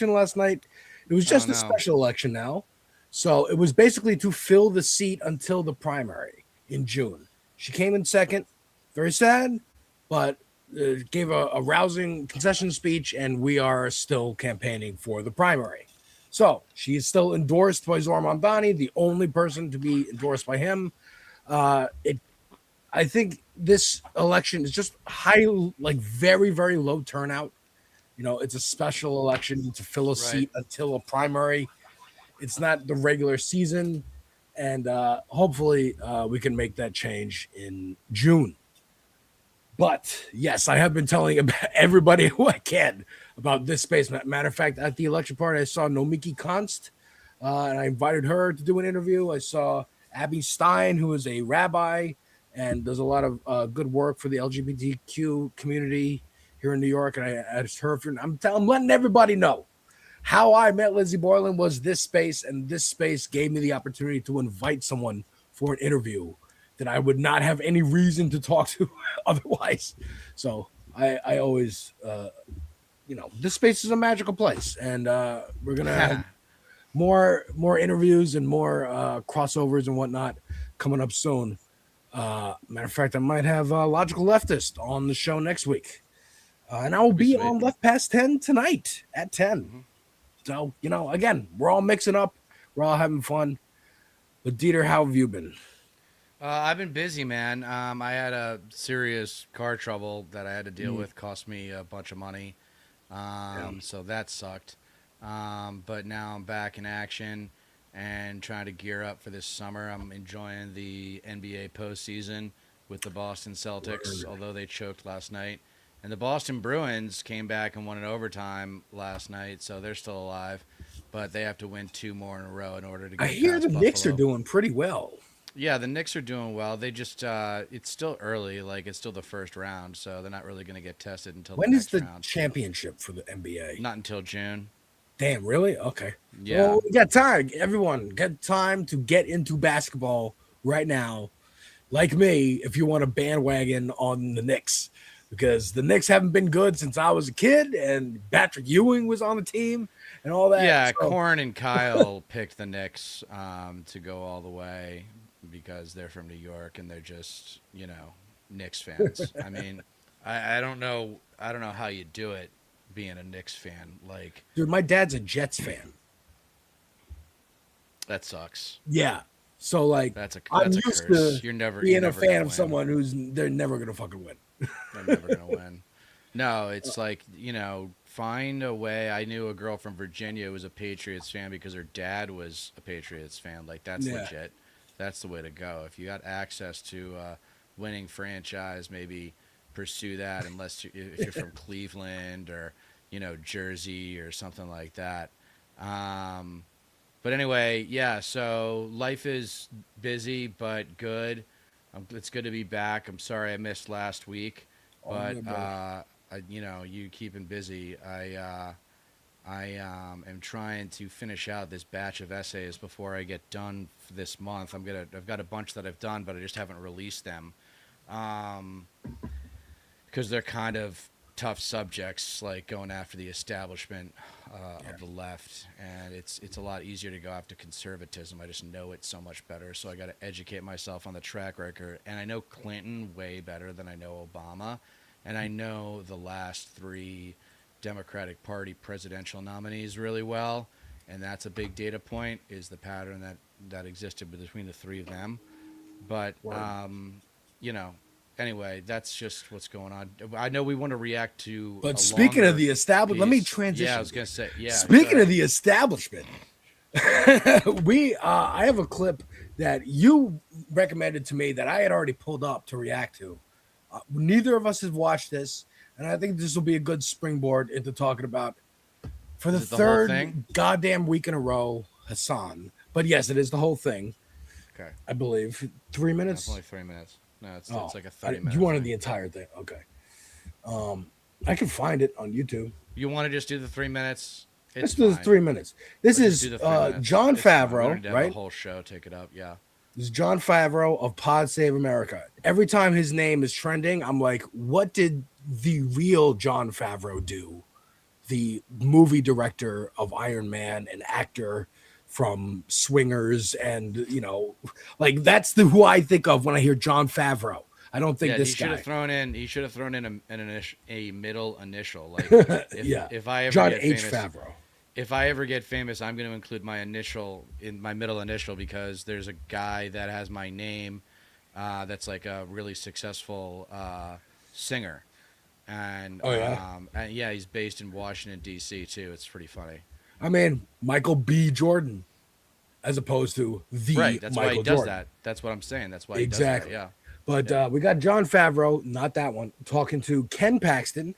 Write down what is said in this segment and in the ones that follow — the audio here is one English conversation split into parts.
last night. It was Oh just a no. special election now. So it was basically to fill the seat until the primary in June. She came in second, very sad, but gave a rousing concession speech, and we are still campaigning for the primary. So she is still endorsed by Zohar Mamdani, the only person to be endorsed by him. It I think this election is just high, like very, very low turnout. It's a special election to fill a Right. seat until a primary. It's not the regular season, and hopefully we can make that change in June. But yes, I have been telling everybody who I can about this space. Matter of fact, at the election party, I saw Nomiki Konst, and I invited her to do an interview. I saw Abby Stein, who is a rabbi and does a lot of good work for the LGBTQ community here in New York. And I asked her, I'm letting everybody know how I met Lizzie Borland was this space, and this space gave me the opportunity to invite someone for an interview that I would not have any reason to talk to otherwise. So I always, this space is a magical place, and we're gonna have more interviews and more crossovers and whatnot coming up soon. Matter of fact, I might have Logical Leftist on the show next week, and I will That'd be be sweet. on Left Past 10 tonight at 10. Hmm. So, again, we're all mixing up. We're all having fun. But, Dieter, how have you been? I've been busy, man. I had a serious car trouble that I had to deal Mm, with. Cost me a bunch of money. yeah. So that sucked. But now I'm back in action and trying to gear up for this summer. I'm enjoying the NBA postseason with the Boston Celtics, Word. although they choked last night. And the Boston Bruins came back and won in overtime last night, so they're still alive. But they have to win two more in a row in order to I get hear the past Knicks are Buffalo. doing pretty well. Yeah, the Knicks are doing well. They just it's still early, like it's still the first round, so they're not really going to get tested until the When is next the round. championship for the NBA? Not until June. Damn, really? Okay. Yeah. Well, we got time. Everyone, get time to get into basketball right now. Like me, if you want a bandwagon on the Knicks, because the Knicks haven't been good since I was a kid, and Patrick Ewing was on the team and all that. Yeah, So, Corn and Kyle picked the Knicks to go all the way because they're from New York and they're just, Knicks fans. I mean, I don't know how you do it being a Knicks fan. Like dude, my dad's a Jets fan. that sucks. Yeah. So, like, That's a I'm that's a used to curse. You're being a never fan gonna of win. someone who's they're never gonna fucking win. They're never gonna win. No, it's like, find a way. I knew a girl from Virginia who was a Patriots fan because her dad was a Patriots fan. Like, that's Yeah. legit. That's the way to go. If you got access to winning franchise, maybe pursue that. If you're from Cleveland or Jersey or something like that. Um, but anyway, yeah. So life is busy but good. It's good to be back. I'm sorry I missed last week, All but good, brother. you keeping busy. I am trying to finish out this batch of essays before I get done this month. I've got a bunch that I've done, but I just haven't released them um, because they're kind of tough subjects, like going after the establishment Yeah. of the left, and it's a lot easier to go after conservatism. I just know it so much better, so I got to educate myself on the track record. And I know Clinton way better than I know Obama, and I know the last three Democratic Party presidential nominees really well, and that's a big data point. Is the pattern that existed between the three of them, but Word. you know anyway, that's just what's going on. I know we want to react to But a speaking of longer the establishment, let me piece. Yeah, I transition. was gonna say. Yeah, go Speaking of ahead. the establishment, I have a clip that you recommended to me that I had already pulled up to react to. Neither of us have watched this, and I think this will be a good springboard into talking about for the Is it the whole third thing? goddamn week in a row, Hassan. But yes, it is the whole thing, Okay, I believe. 3 minutes. definitely 3 minutes. No, it's Oh, like a I, 30 you minute wanted thing. the entire thing. Okay. Um, I can find it on YouTube. You want to just do the 3 minutes? It's Let's do the fine. 3 minutes. This Let's just do is the 3 minutes. John It's fine. We don't Favreau, need to have the right? whole show take it up. Yeah. This is John Favreau of Pod Save America. Every time his name is trending, I'm like, what did the real John Favreau do the movie director of Iron Man, an actor from Swingers, and like that's who I think of when I hear Jon Favreau. I don't think Yeah, this he should guy. have thrown in. He should have thrown in a middle initial. Like Yeah, if I ever John get H. famous, Favreau. if I ever get famous, I'm going to include my initial in my middle initial because there's a guy that has my name, that's like a really successful singer, Oh yeah. and yeah, he's based in Washington D.C. too. It's pretty funny. I mean, Michael B. Jordan, as opposed to the Right, that's why he Michael does Jordan. that. That's what I'm saying. That's why Exactly. he does that. But Yeah. we got John Favreau, not that one, talking to Ken Paxton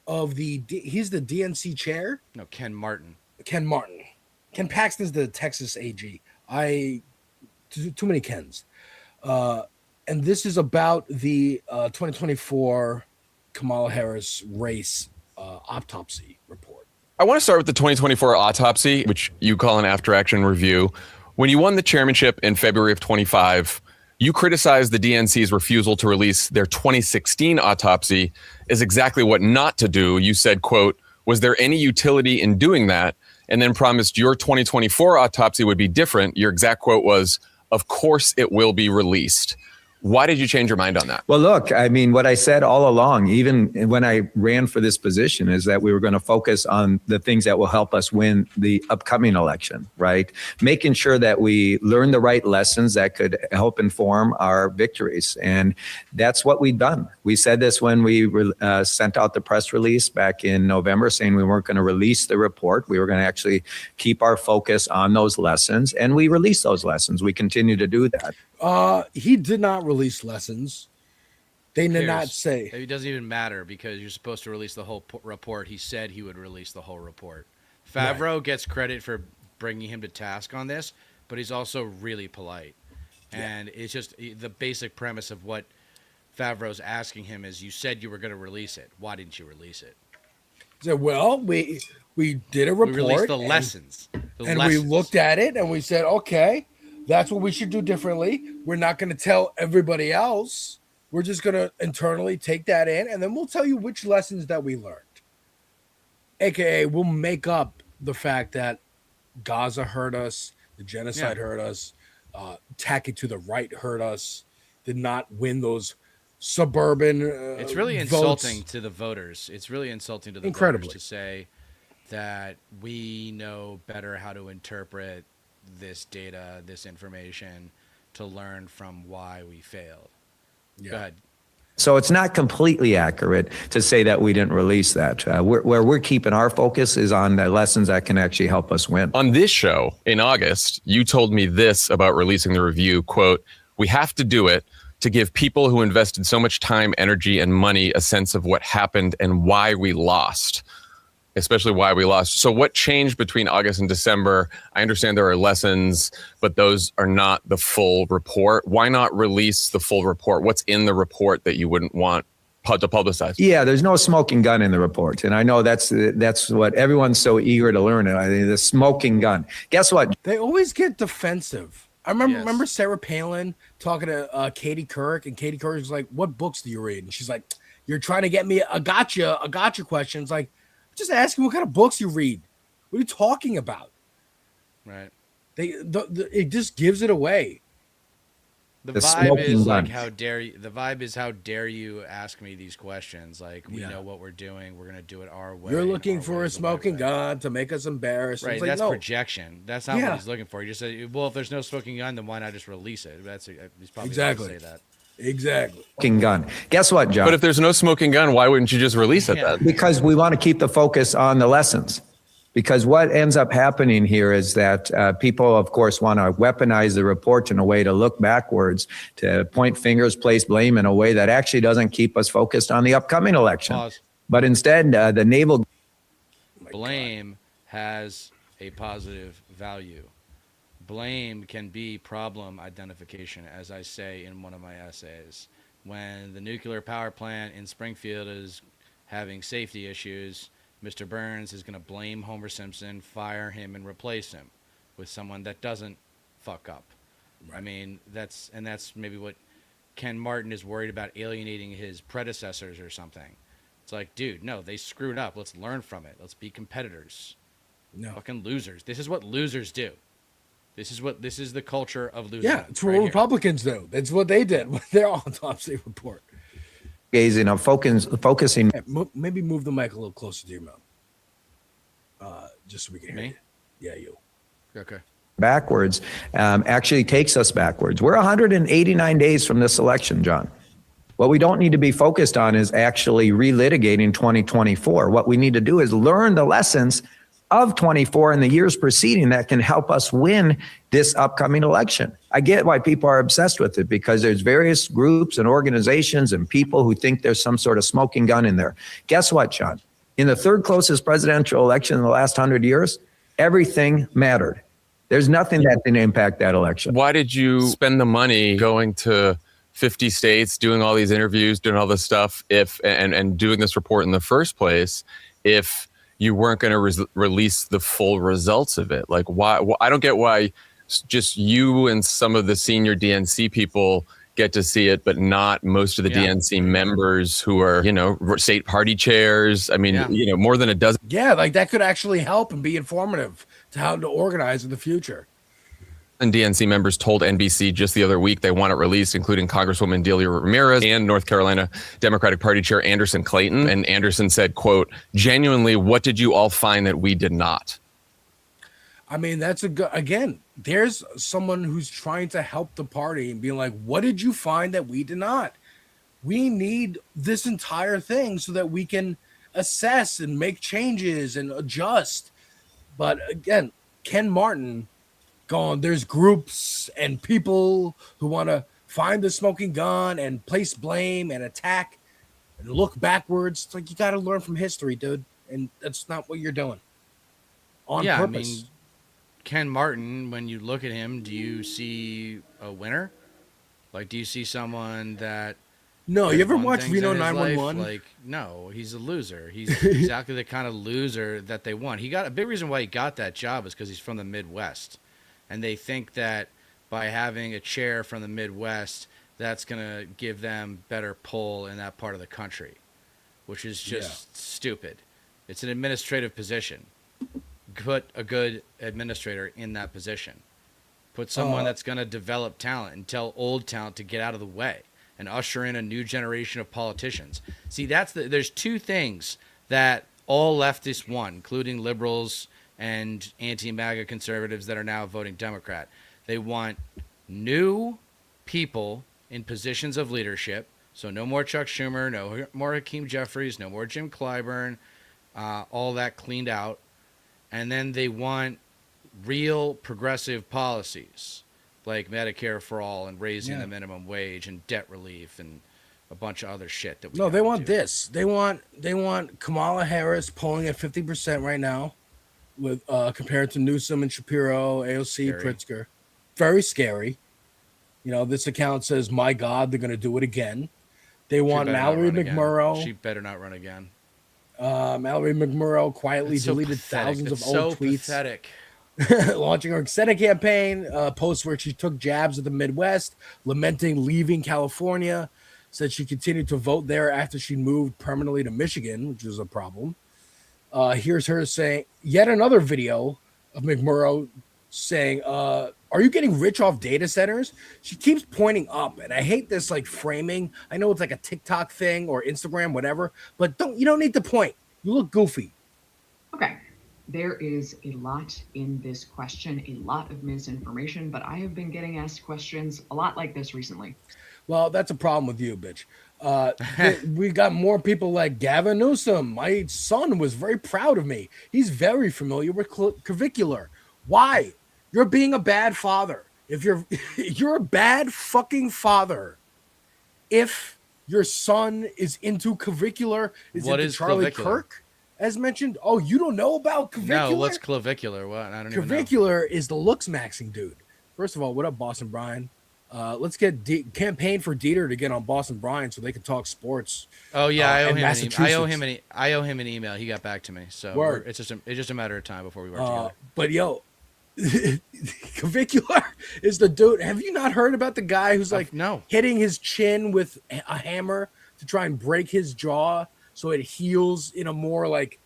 of he's the DNC chair. No, Ken Martin. Ken Martin. Ken Paxton's the Texas AG. Too many Kens. And this is about the 2024 Kamala Harris race autopsy report. I want to start with the 2024 autopsy, which you call an after-action review. When you won the chairmanship in February of 25, you criticized the DNC's refusal to release their 2016 autopsy as exactly what not to do. You said, quote, was there any utility in doing that? And then promised your 2024 autopsy would be different. Your exact quote was, of course it will be released. Why did you change your mind on that? Well, look, I mean, what I said all along, even when I ran for this position, is that we were going to focus on the things that will help us win the upcoming election, right? Making sure that we learn the right lessons that could help inform our victories. And that's what we've done. We said this when we sent out the press release back in November saying we weren't going to release the report. We were going to actually keep our focus on those lessons. And we released those lessons. We continue to do that. He did not release lessons. They did not say. It doesn't even matter because you're supposed to release the whole report. He said he would release the whole report. Favreau gets credit for bringing him to task on this, but he's also really polite. And it's just the basic premise of what Favreau's asking him is, you said you were going to release it. Why didn't you release it? He said, well, we did a report. We released the lessons. We looked at it and we said, okay, that's what we should do differently. We're not going to tell everybody else. We're just going to internally take that in, and then we'll tell you which lessons that we learned. AKA, we'll make up the fact that Gaza hurt us, the genocide hurt us, tacking to the right hurt us, did not win those suburban it's really insulting to the voters. It's really insulting to the voters to say that we know better how to interpret this data, this information, to learn from why we failed. Go ahead. So it's not completely accurate to say that we didn't release that. Where we're keeping our focus is on the lessons that can actually help us win. On this show in August, you told me this about releasing the review, quote, we have to do it to give people who invested so much time, energy, and money a sense of what happened and why we lost. Especially why we lost. So what changed between August and December? I understand there are lessons, but those are not the full report. Why not release the full report? What's in the report that you wouldn't want to publicize? Yeah, there's no smoking gun in the report. And I know that's what everyone's so eager to learn. The smoking gun. Guess what? They always get defensive. I remember Sarah Palin talking to Katie Couric, and Katie Couric was like, what books do you read? And she's like, you're trying to get me a gotcha question. It's like, just asking what kind of books you read. What are you talking about? Right. It just gives it away. The vibe is like, how dare you? The vibe is, how dare you ask me these questions? Like, we know what we're doing. We're gonna do it our way. You're looking for a smoking gun to make us embarrassed. Right. Like, that's no. projection. That's not what he's looking for. He just said, well, if there's no smoking gun, then why not just release it? He's probably going to say that. Exactly. Smoking gun. Guess what, John? But if there's no smoking gun, why wouldn't you just release it then? Because we want to keep the focus on the lessons. Because what ends up happening here is that people, of course, want to weaponize the report in a way to look backwards, to point fingers, place blame in a way that actually doesn't keep us focused on the upcoming election. Pause. But instead, the naval blame has a positive value. Blame can be problem identification, as I say in one of my essays. When the nuclear power plant in Springfield is having safety issues, Mr. Burns is going to blame Homer Simpson, fire him, and replace him with someone that doesn't fuck up. Right. I mean, that's maybe what Ken Martin is worried about, alienating his predecessors or something. It's like, dude, no, they screwed up. Let's learn from it. Let's be competitors. No. Fucking losers. This is what losers do. This is the culture of losers. Yeah, it's what Republicans do. That's what they did with their autopsy report. Gazing on focusing. Yeah, maybe move the mic a little closer to your mouth. Just so we can hear Me? you. Yeah, you. Okay. Backwards actually takes us backwards. We're 189 days from this election, John. What we don't need to be focused on is actually relitigating 2024. What we need to do is learn the lessons of 24 and the years preceding that can help us win this upcoming election. I get why people are obsessed with it, because there's various groups and organizations and people who think there's some sort of smoking gun in there. Guess what, John? In the third closest presidential election in the last 100 years, everything mattered. There's nothing that didn't impact that election. Why did you spend the money going to 50 states, doing all these interviews, doing all this stuff, and doing this report in the first place, if you weren't going to release the full results of it? Like, why? I don't get why just you and some of the senior DNC people get to see it, but not most of the DNC members who are, state party chairs. I mean, more than a dozen. Yeah, like that could actually help and be informative to how to organize in the future. And DNC members told NBC just the other week they want it released, including Congresswoman Delia Ramirez and North Carolina Democratic Party Chair Anderson Clayton. And Anderson said, quote, "Genuinely, what did you all find that we did not?" I mean, that's again, there's someone who's trying to help the party and being like, what did you find that we did not? We need this entire thing so that we can assess and make changes and adjust. But again, Ken Martin going, there's groups and people who want to find the smoking gun and place blame and attack and look backwards. It's like, you got to learn from history, dude. And that's not what you're doing on purpose. I mean, Ken Martin, when you look at him, do you see a winner? Like, do you see someone that... No, you ever watch Reno 911? Like, no, he's a loser. He's exactly the kind of loser that they want. A big reason why he got that job is because he's from the Midwest. And they think that by having a chair from the Midwest, that's going to give them better pull in that part of the country, which is just stupid. It's an administrative position. Put a good administrator in that position. Put someone that's going to develop talent and tell old talent to get out of the way and usher in a new generation of politicians. See, there's two things that all leftists want, including liberals and anti-MAGA conservatives that are now voting Democrat. They want new people in positions of leadership. So no more Chuck Schumer, no more Hakeem Jeffries, no more Jim Clyburn, all that cleaned out. And then they want real progressive policies like Medicare for all and raising the minimum wage and debt relief and a bunch of other shit that we they want this. They want Kamala Harris polling at 50% right now, with compared to Newsom and Shapiro, AOC, Pritzker. Very scary. This account says, my God, they're going to do it again. They want Mallory McMurrow. She better not run again. Mallory McMurrow quietly deleted thousands of old tweets. Pathetic. Launching her Senate campaign, posts where she took jabs at the Midwest, lamenting leaving California, said she continued to vote there after she moved permanently to Michigan, which is a problem. Here's her saying, yet another video of McMurrow saying, are you getting rich off data centers? She keeps pointing up, and I hate this like framing. I know it's like a TikTok thing or Instagram, whatever, but you don't need to point. You look goofy. Okay. There is a lot in this question, a lot of misinformation, but I have been getting asked questions a lot like this recently. Well, that's a problem with you, bitch. We got more people like Gavin Newsom. My son was very proud of me. He's very familiar with clavicular. Why? You're being a bad father. If you're a bad fucking father, if your son is into clavicular, What into is Charlie clavicular? Kirk, as mentioned. Oh, you don't know about clavicular? No, what's clavicular? What? I don't even know. Clavicular is the looks maxing dude. First of all, what up, Boston Brian? Let's get campaign for Deter to get on Boston Brian so they can talk sports. Oh yeah, I owe him Massachusetts. an email. He got back to me, so Word. it's just a matter of time before we work together. But yo, clavicular is the dude. Have you not heard about the guy who's like No. hitting his chin with a hammer to try and break his jaw so it heals in a more like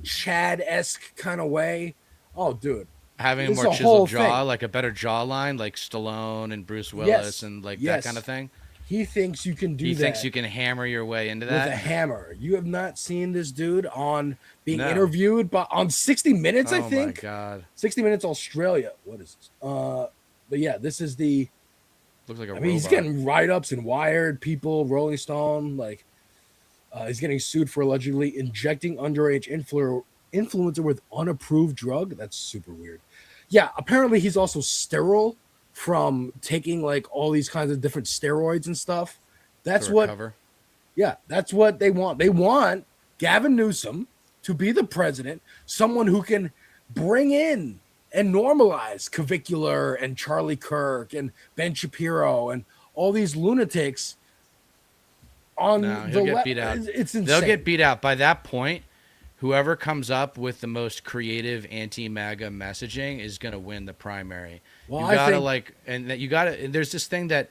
Chad-esque kind of way. Oh, dude, Having a this is more a whole chiseled jaw, thing. like a better jawline, like Stallone and Bruce Willis Yes, and like that kind yes. of thing. He thinks you can do He that thinks you can hammer your way into with a that. hammer. You have not seen this dude on being No. interviewed, but on 60 Minutes, I Oh my think. god, 60 Minutes Australia. What is this? But yeah, this is the. looks like a I robot. mean, he's getting write-ups in Wired, People, Rolling Stone. Like, he's getting sued for allegedly injecting underage influencer with unapproved drug. That's super weird. Yeah, apparently he's also sterile from taking like all these kinds of different steroids and stuff. That's to what. recover. Yeah, that's what they want. They want Gavin Newsom to be the president, someone who can bring in and normalize Cavicular and Charlie Kirk and Ben Shapiro and all these lunatics on No, the he'll get left. beat out. It's insane. They'll get beat out by that point. Whoever comes up with the most creative anti-MAGA messaging is going to win the primary. Well, you I gotta think- like, and that you gotta. And there's this thing that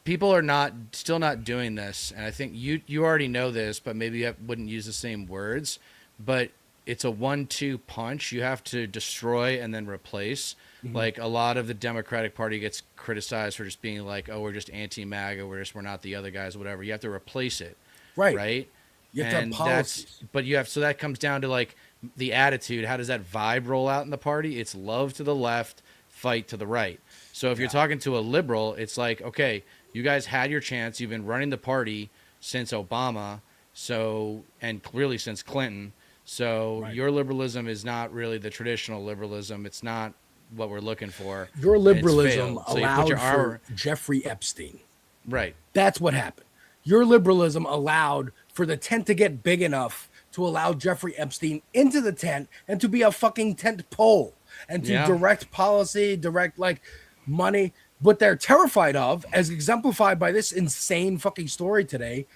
people are still not doing this, and I think you already know this, but maybe you wouldn't use the same words. But it's a 1-2 punch. You have to destroy and then replace. Mm-hmm. Like a lot of the Democratic Party gets criticized for just being like, oh, we're just anti-MAGA, we're not the other guys, whatever. You have to replace it, right. right? You have to have And policies. but you have, so that comes down to like the attitude. How does that vibe roll out in the party? It's love to the left, fight to the right. So if you're talking to a liberal, it's like, okay, you guys had your chance. You've been running the party since Obama, so, and clearly since Clinton. So Right. your liberalism is not really the traditional liberalism. It's not what we're looking for. Your It's liberalism failed. So you put allowed your for armor, Jeffrey Epstein. right. That's what happened. Your liberalism allowed for the tent to get big enough to allow Jeffrey Epstein into the tent and to be a fucking tent pole and to Yeah. direct policy, direct like money. What they're terrified of, as exemplified by this insane fucking story today,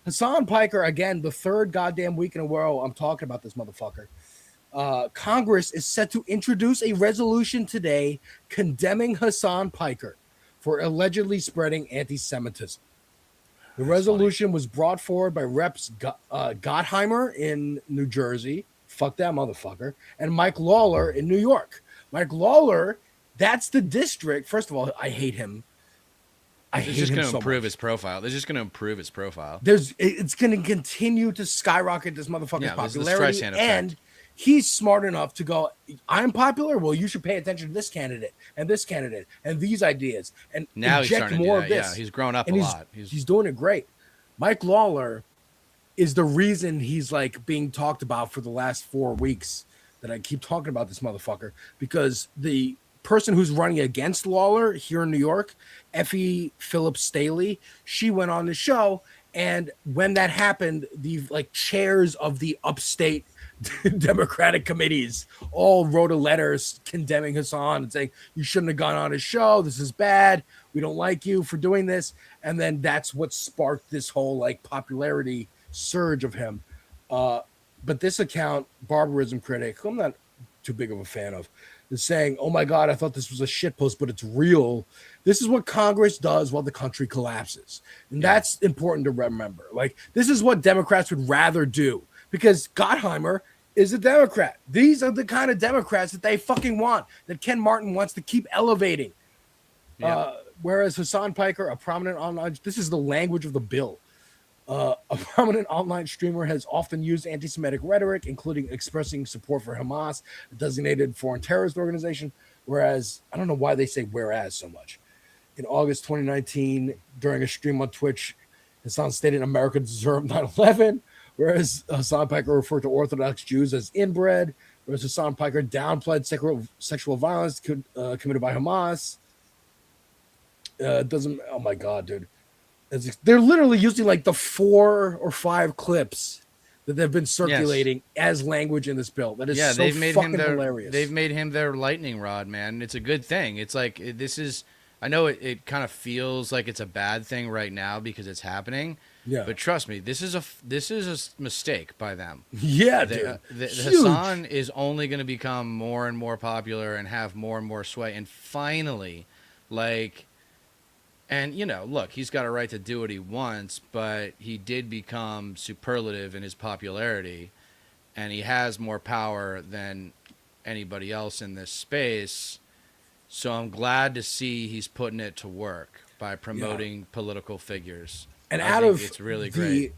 Hassan Piker, again, the third goddamn week in a row I'm talking about this motherfucker. Congress is set to introduce a resolution today condemning Hassan Piker for allegedly spreading anti-Semitism. The resolution was brought forward by Reps Gottheimer in New Jersey, fuck that motherfucker, and Mike Lawler in New York. Mike Lawler, that's the district. First of all, I hate him. It's just going to improve his profile. They're just going to improve his profile. It's going to continue to skyrocket this motherfucker's Yeah, this is the popularity, Streisand effect. and he's smart enough to go, I'm popular. Well, you should pay attention to this candidate and these ideas, and Now he's inject starting to do more that. of this. Yeah, he's grown up And a he's, lot. He's doing it great. Mike Lawler is the reason he's like being talked about for the last 4 weeks that I keep talking about this motherfucker, because the person who's running against Lawler here in New York, Effie Phillips Staley, she went on the show, and when that happened, the like chairs of the upstate Democratic committees all wrote a letter condemning Hassan and saying, you shouldn't have gone on his show. This is bad. We don't like you for doing this. And then that's what sparked this whole like popularity surge of him. But this account, Barbarism Critic, who I'm not too big of a fan of, is saying, oh my God, I thought this was a shitpost, but it's real. This is what Congress does while the country collapses. And that's important to remember. Like, this is what Democrats would rather do, because Gottheimer is a Democrat. These are the kind of Democrats that they fucking want, that Ken Martin wants to keep elevating. Yeah. Whereas Hassan Piker, a prominent online, this is the language of the bill. A prominent online streamer has often used anti-Semitic rhetoric, including expressing support for Hamas, a designated foreign terrorist organization. Whereas, I don't know why they say whereas so much. In August 2019, during a stream on Twitch, Hassan stated America deserved 9/11, whereas Hassan Piker referred to Orthodox Jews as inbred, whereas Hassan Piker downplayed sexual violence committed by Hamas. Oh my God, dude. They're literally using like the 4 or 5 clips that they've been circulating as language in this bill. That is so they've made fucking him their, hilarious. They've made him their lightning rod, man. It's a good thing. It's like, this is, I know it kind of feels like it's a bad thing right now because it's happening. Yeah. But trust me, this is a mistake by them. Yeah, dude. Huge. Hassan is only going to become more and more popular and have more and more sway. And finally, like, And, look, he's got a right to do what he wants, but he did become superlative in his popularity, and he has more power than anybody else in this space. So I'm glad to see he's putting it to work by promoting political figures. And I out think of it's really the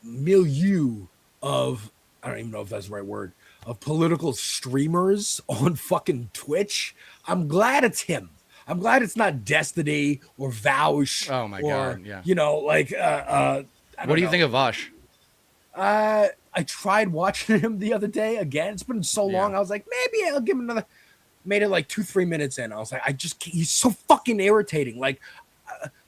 milieu of, I don't even know if that's the right word, of political streamers on fucking Twitch, I'm glad it's him. I'm glad it's not Destiny or Vaush. Oh my God, yeah. What do you think of Vosh? I tried watching him the other day again. It's been so long. I was like, maybe I'll give him another. Made it like 2-3 minutes in. I was like, he's so fucking irritating. Like,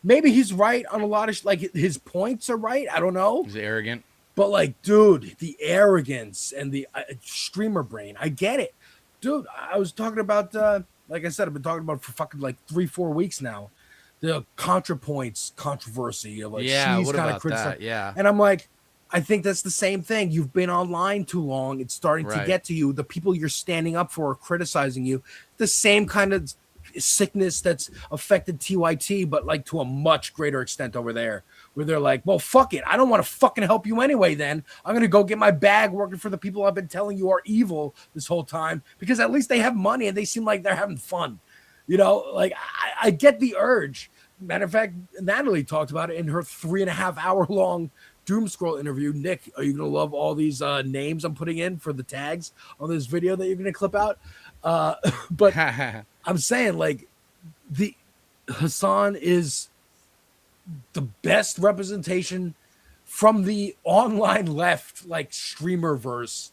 maybe he's right on a lot of like his points are right. I don't know. He's arrogant. But like, dude, the arrogance and the streamer brain, I get it, dude. I was talking about, like I said, I've been talking about it for fucking like 3-4 weeks now. The ContraPoints controversy of like, what about that? Yeah, and I'm like, I think that's the same thing. You've been online too long. It's starting to get to you. The people you're standing up for are criticizing you. The same kind of sickness that's affected TYT, but like to a much greater extent over there, where they're like, well, fuck it. I don't want to fucking help you anyway. Then I'm going to go get my bag working for the people I've been telling you are evil this whole time, because at least they have money and they seem like they're having fun. Like I get the urge. Matter of fact, Natalie talked about it in her 3.5-hour long Doom Scroll interview. Nick, are you going to love all these names I'm putting in for the tags on this video that you're going to clip out? But I'm saying, like, the Hassan is the best representation from the online left, like, streamer verse.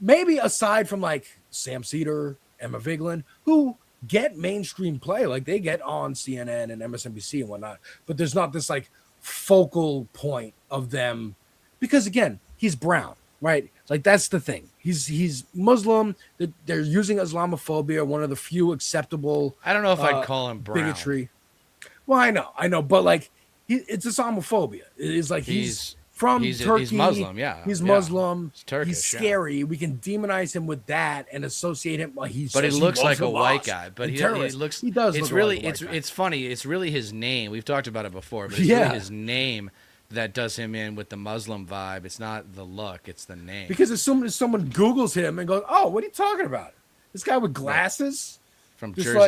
Maybe aside from, like, Sam Cedar, Emma Vigeland, who get mainstream play. Like, they get on CNN and MSNBC and whatnot. But there's not this, like, focal point of them, because again, he's brown, right? Like, that's the thing. He's Muslim. They're using Islamophobia, one of the few acceptable. I don't know if I'd call him brown. Bigotry. Well, I know, but like, it's Islamophobia. It's like he's from Turkey. He's Muslim, yeah. He's Muslim. He's Turkish. He's scary. We can demonize him with that and associate him. Like but he looks like a white guy. But he looks. He does. It's look really. like a white guy. It's funny. It's really his name. We've talked about it before. But it's really his name that does him in with the Muslim vibe. It's not the look. It's the name. Because as soon as someone Googles him and goes, "Oh, what are you talking about? This guy with glasses from just Jersey."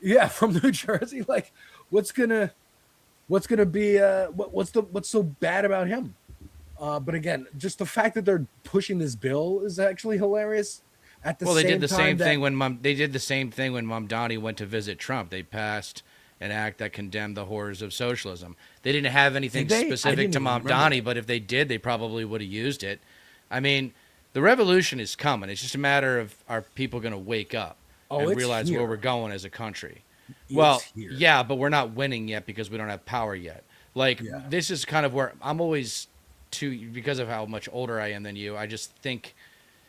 Like, from New Jersey. Like, what's gonna be? What's so bad about him? But again, just the fact that they're pushing this bill is actually hilarious. They did the same thing when Mamdani went to visit Trump. They passed an act that condemned the horrors of socialism. They didn't have anything specific to Mamdani, but if they did, they probably would have used it. I mean, the revolution is coming. It's just a matter of, are people going to wake up and realize where we're going as a country? But we're not winning yet because we don't have power yet. This is kind of where I'm always because of how much older I am than you. I just think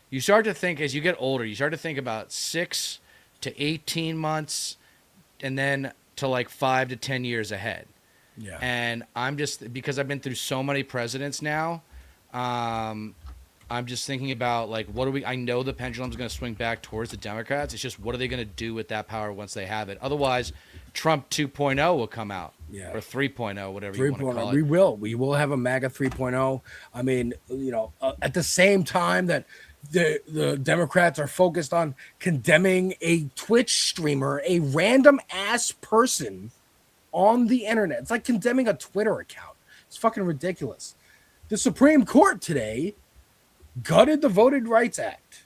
you start to think as you get older, you start to think about 6 to 18 months and then to like 5 to 10 years ahead. Yeah. And I'm just, because I've been through so many presidents now, I'm just thinking about like, I know the pendulum's going to swing back towards the Democrats. It's just, what are they going to do with that power once they have it? Otherwise, Trump 2.0 will come out. Yeah. Or 3.0, whatever you want to call it. We will have a MAGA 3.0. I mean, at the same time that the Democrats are focused on condemning a Twitch streamer, a random ass person on the internet. It's like condemning a Twitter account. It's fucking ridiculous. The Supreme Court today gutted the Voting Rights Act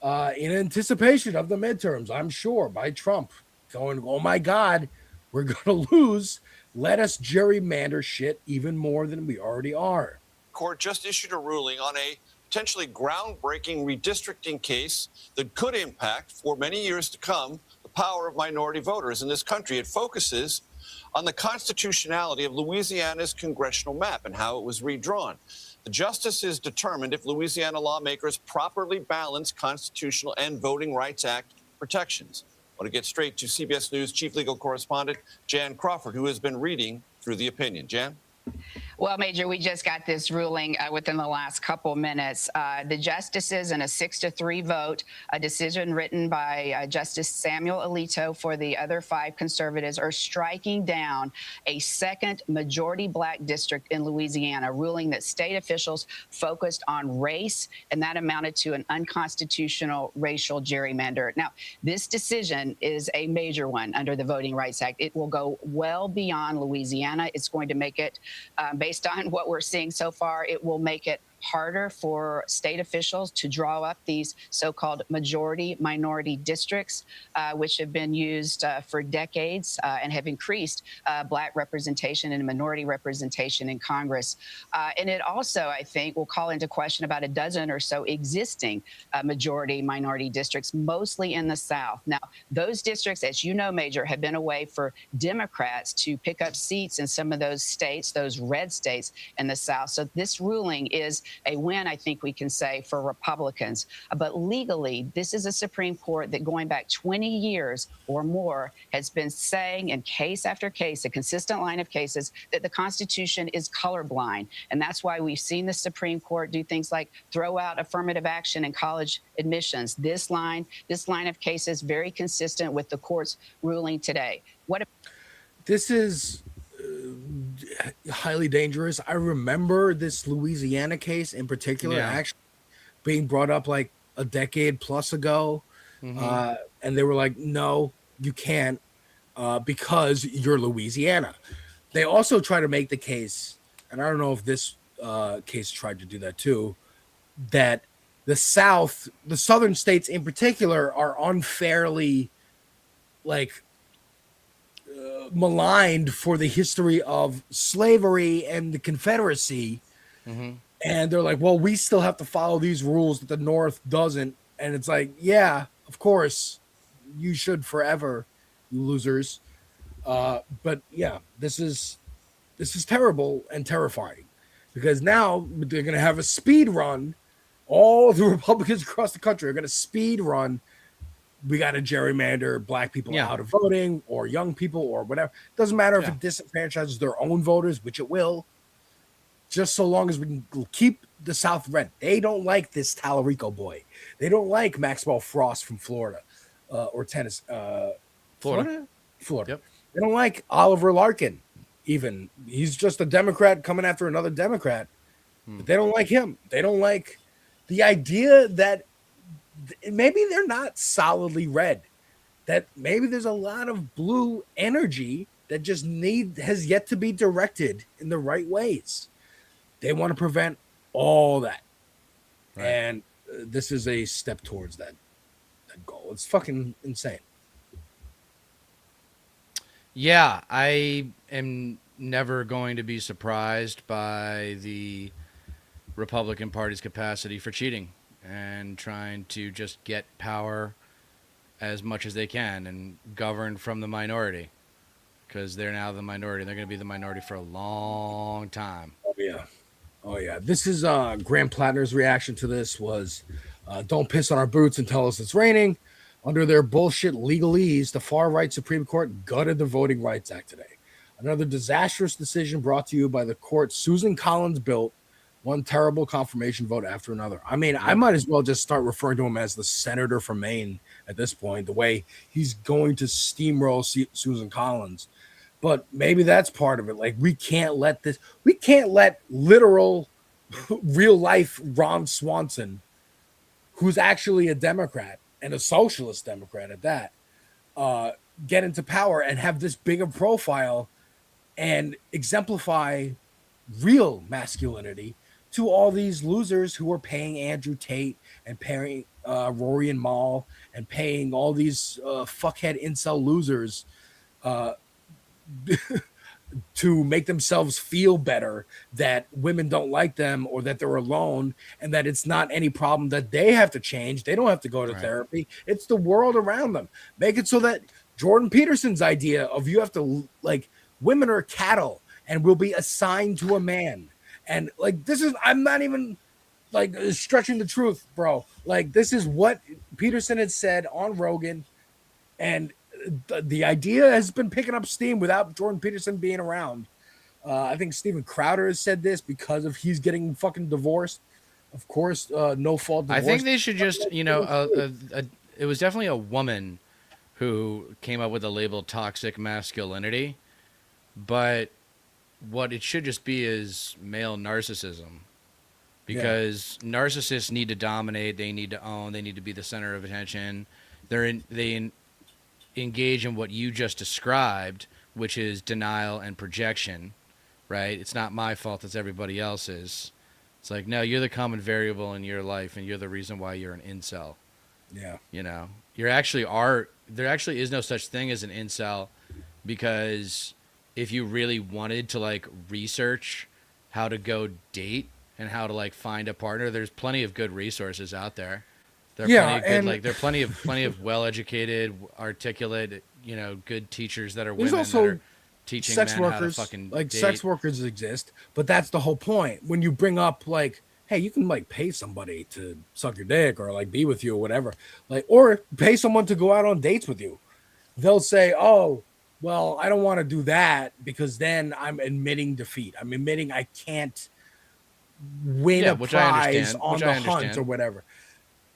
in anticipation of the midterms, I'm sure, by Trump going, oh my God, we're going to lose. Let us gerrymander shit even more than we already are. Court just issued a ruling on a potentially groundbreaking redistricting case that could impact, for many years to come, the power of minority voters in this country. It focuses on the constitutionality of Louisiana's congressional map and how it was redrawn. The justices determined if Louisiana lawmakers properly balance constitutional and Voting Rights Act protections. I want to get straight to CBS News chief legal correspondent Jan Crawford, who has been reading through the opinion. Jan? Well, Major, we just got this ruling within the last couple minutes. The justices in a 6-3 vote, a decision written by Justice Samuel Alito for the other 5 conservatives, are striking down a second majority black district in Louisiana, ruling that state officials focused on race, and that amounted to an unconstitutional racial gerrymander. Now, this decision is a major one under the Voting Rights Act. It will go well beyond Louisiana. It's going to make it based on what we're seeing so far, it will make it harder for state officials to draw up these so-called majority minority districts, which have been used for decades and have increased black representation and minority representation in Congress. And it also, I think, will call into question about a dozen or so existing majority minority districts, mostly in the South. Now, those districts, as you know, Major, have been a way for Democrats to pick up seats in some of those states, those red states in the South. So this ruling is a win, I think we can say, for Republicans. But legally, this is a Supreme Court that going back 20 years or more has been saying in case after case, a consistent line of cases, that the Constitution is colorblind. And that's why we've seen the Supreme Court do things like throw out affirmative action in college admissions. This line of cases very consistent with the court's ruling today. This is highly dangerous. I remember this Louisiana case in particular actually being brought up like a decade plus ago. And they were like, no, you can't because you're Louisiana. They also try to make the case, and I don't know if this case tried to do that too, that the South, the southern states in particular, are unfairly like maligned for the history of slavery and the Confederacy. And they're like, well, we still have to follow these rules that the North doesn't. And it's like, yeah, of course you should forever, you losers. But yeah, this is terrible and terrifying because now they're going to have a speed run. All the Republicans across the country are going to speed run. We got to gerrymander black people out of voting or young people or whatever. Doesn't matter if it disenfranchises their own voters, which it will, just so long as we can keep the South red. They don't like this Tallarico boy. They don't like Maxwell Frost from Florida or Tennessee. Florida. Yep. They don't like Oliver Larkin even. He's just a Democrat coming after another Democrat. But they don't like him. They don't like the idea that maybe they're not solidly red, that maybe there's a lot of blue energy that just has yet to be directed in the right ways. They want to prevent all that. Right. And this is a step towards that goal. It's fucking insane. Yeah, I am never going to be surprised by the Republican Party's capacity for cheating and trying to just get power as much as they can and govern from the minority, because they're now the minority. They're going to be the minority for a long time. Oh yeah. This is Graham Plattner's reaction to this was, don't piss on our boots and tell us it's raining. Under their bullshit legalese, the far-right Supreme Court gutted the Voting Rights Act today. Another disastrous decision brought to you by the court Susan Collins built, one terrible confirmation vote after another. I mean, I might as well just start referring to him as the senator from Maine at this point, the way he's going to steamroll Susan Collins. But maybe that's part of it. Like, we can't let literal, real-life Ron Swanson, who's actually a Democrat, and a socialist Democrat at that, get into power and have this big a profile and exemplify real masculinity to all these losers who are paying Andrew Tate and paying Rory and Mal and paying all these fuckhead incel losers to make themselves feel better that women don't like them or that they're alone and that it's not any problem that they have to change. They don't have to go to therapy. It's the world around them. Make it so that Jordan Peterson's idea of you have to, like, women are cattle and will be assigned to a man. And like, this is, I'm not even like stretching the truth, bro. Like, this is what Peterson had said on Rogan, and the idea has been picking up steam without Jordan Peterson being around. I think Steven Crowder has said this because of he's getting fucking divorced. Of course, no fault I divorce. think they should just, it was definitely a woman who came up with the label toxic masculinity, but what it should just be is male narcissism, because narcissists need to dominate, they need to own, they need to be the center of attention. They engage in what you just described, which is denial and projection, right? It's not my fault, it's everybody else's. It's like, no, you're the common variable in your life, and you're the reason why you're an incel. Yeah. There actually is no such thing as an incel, because if you really wanted to like research how to go date and how to like find a partner, there's plenty of good resources out there. There are plenty of well-educated, articulate, good teachers that are women that are teaching sex men workers, how to fucking like date. sex workers exist, but that's the whole point. When you bring up like, hey, you can like pay somebody to suck your dick or like be with you or whatever, like, or pay someone to go out on dates with you. They'll say, oh, well, I don't want to do that because then I'm admitting defeat. I'm admitting I can't win a prize on the hunt or whatever.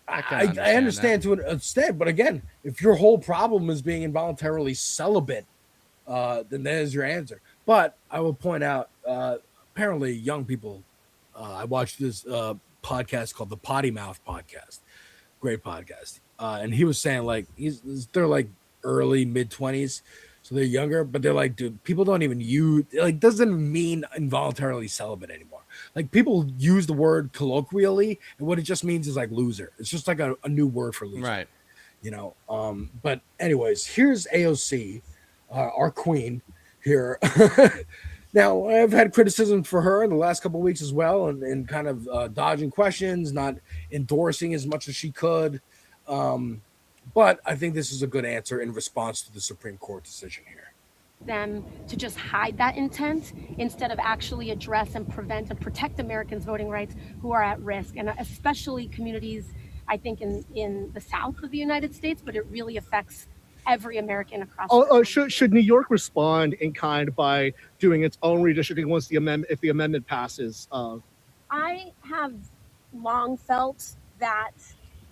I understand to an extent, but again, if your whole problem is being involuntarily celibate, then there's your answer. But I will point out, apparently, young people. I watched this podcast called the Potty Mouth Podcast, great podcast, and he was saying like they're like early mid-20s, so they're younger, but they're like, dude, people don't even use like doesn't mean involuntarily celibate anymore. Like people use the word colloquially, and what it just means is like loser. It's just like a new word for loser, Right? But anyways, here's AOC. Our queen here. Now, I've had criticism for her in the last couple of weeks as well, and kind of dodging questions, not endorsing as much as she could. But I think this is a good answer in response to the Supreme Court decision here. Them to just hide that intent instead of actually address and prevent and protect Americans' voting rights who are at risk, and especially communities, I think, in the South of the United States, but it really affects every American across. Should New York respond in kind by doing its own redistricting if the amendment passes? I have long felt that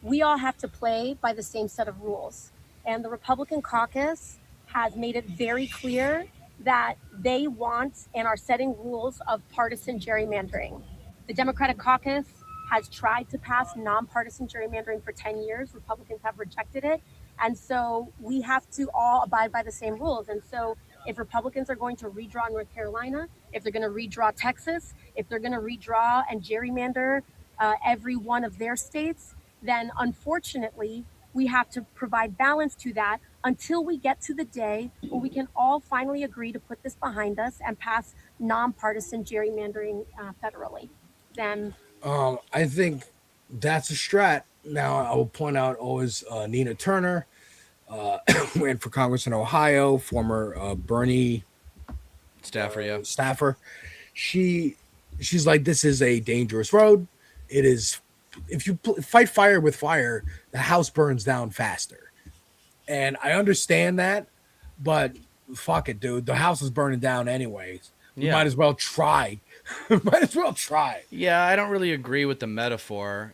we all have to play by the same set of rules, and the Republican caucus has made it very clear that they want and are setting rules of partisan gerrymandering. The Democratic caucus has tried to pass nonpartisan gerrymandering for 10 years. Republicans have rejected it. And so we have to all abide by the same rules. And so if Republicans are going to redraw North Carolina, if they're going to redraw Texas, if they're going to redraw and gerrymander every one of their states, then unfortunately, we have to provide balance to that until we get to the day where we can all finally agree to put this behind us and pass nonpartisan gerrymandering federally. Then I think that's a strat. Now, I will point out always Nina Turner, ran for Congress in Ohio, former Bernie staffer. She's like, this is a dangerous road. It is, if you fight fire with fire, the house burns down faster. And I understand that, but fuck it, dude. The house is burning down anyways. You might as well try. Yeah, I don't really agree with the metaphor.